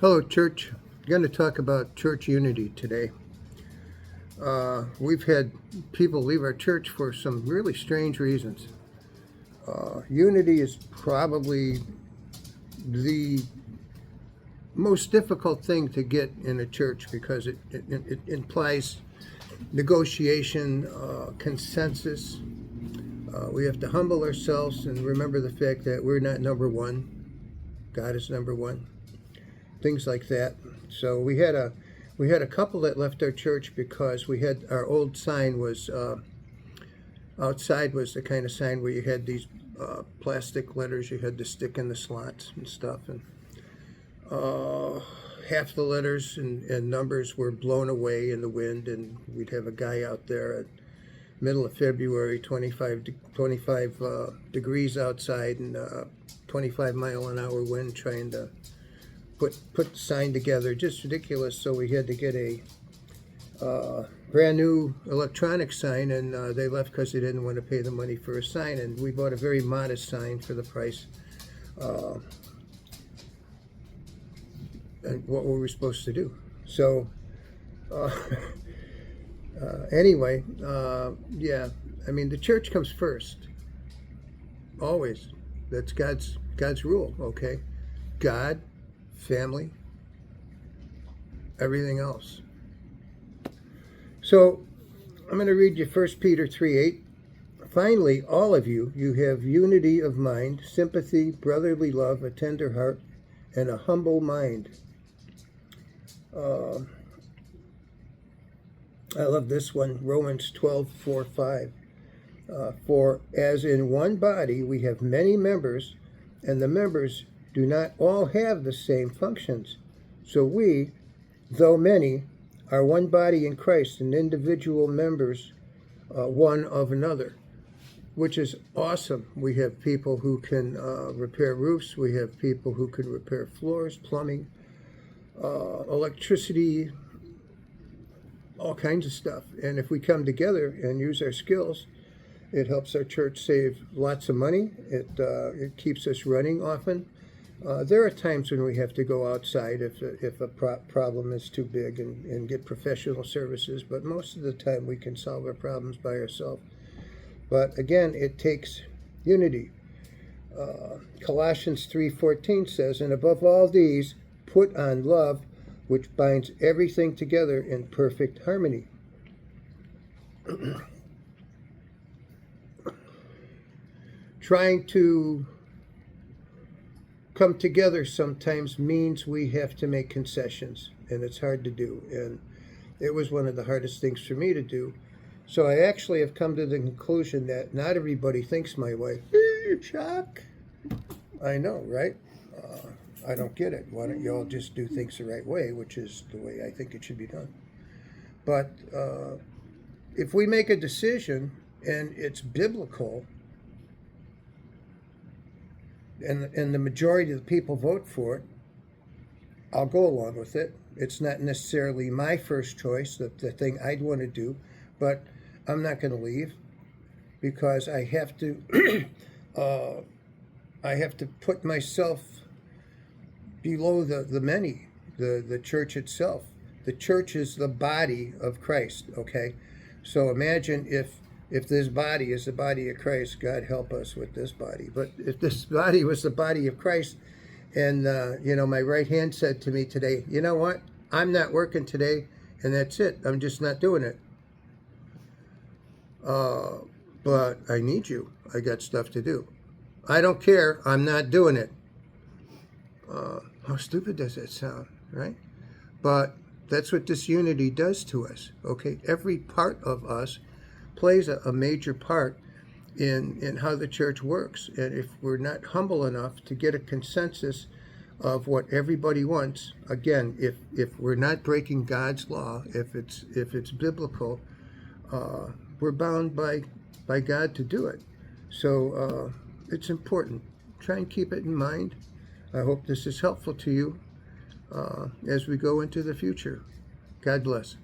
Hello, church. I'm going to talk about church unity today. We've had people leave our church for some really strange reasons. Unity is probably the most difficult thing to get in a church because it implies negotiation, consensus. We have to humble ourselves and remember the fact that we're not number one. God is number one. Things like that. So we had a couple that left our church because we had our old sign was outside was the kind of sign where you had these plastic letters you had to stick in the slots and stuff, and half the letters and numbers were blown away in the wind, and we'd have a guy out there at middle of February, 25 degrees outside, and 25-mile-an-hour wind trying to put the sign together. Just ridiculous. So we had to get a brand new electronic sign, and they left because they didn't want to pay the money for a sign, and we bought a very modest sign for the price. And what were we supposed to do? So anyway, yeah, I mean, the church comes first, always. That's God's rule. Okay, God, family, everything else. So I'm going to read you 1 Peter 3:8. Finally, all of you have unity of mind, sympathy, brotherly love, a tender heart, and a humble mind. I love this one, Romans 12:4-5. For as in one body we have many members, and the members do not all have the same functions. So we, though many, are one body in Christ and individual members one of another, which is awesome. We have people who can repair roofs. We have people who can repair floors, plumbing, electricity, all kinds of stuff. And if we come together and use our skills, it helps our church save lots of money. It keeps us running often. There are times when we have to go outside if a problem is too big and get professional services, but most of the time we can solve our problems by ourselves. But again, it takes unity. Colossians 3:14 says, and above all these, put on love, which binds everything together in perfect harmony. Trying to come together sometimes means we have to make concessions, and it's hard to do. And it was one of the hardest things for me to do. So I actually have come to the conclusion that not everybody thinks my way. Chuck, I know, right? I don't get it. Why don't you all just do things the right way, which is the way I think it should be done. But if we make a decision and it's biblical, and the majority of the people vote for it, I'll go along with it. It's not necessarily my first choice, the thing I'd want to do, but I'm not going to leave because I have to I have to put myself below the many, the church itself. The church is the body of Christ, okay? So imagine if this body is the body of Christ, God help us with this body. But if this body was the body of Christ, and my right hand said to me today, you know what? I'm not working today, and that's it. I'm just not doing it. But I need you. I got stuff to do. I don't care. I'm not doing it. How stupid does that sound, right? But that's what this unity does to us, okay? Every part of us plays a major part in how the church works. And if we're not humble enough to get a consensus of what everybody wants, again, if we're not breaking God's law, if it's biblical, we're bound by God to do it. So it's important. Try and keep it in mind. I hope this is helpful to you as we go into the future. God bless.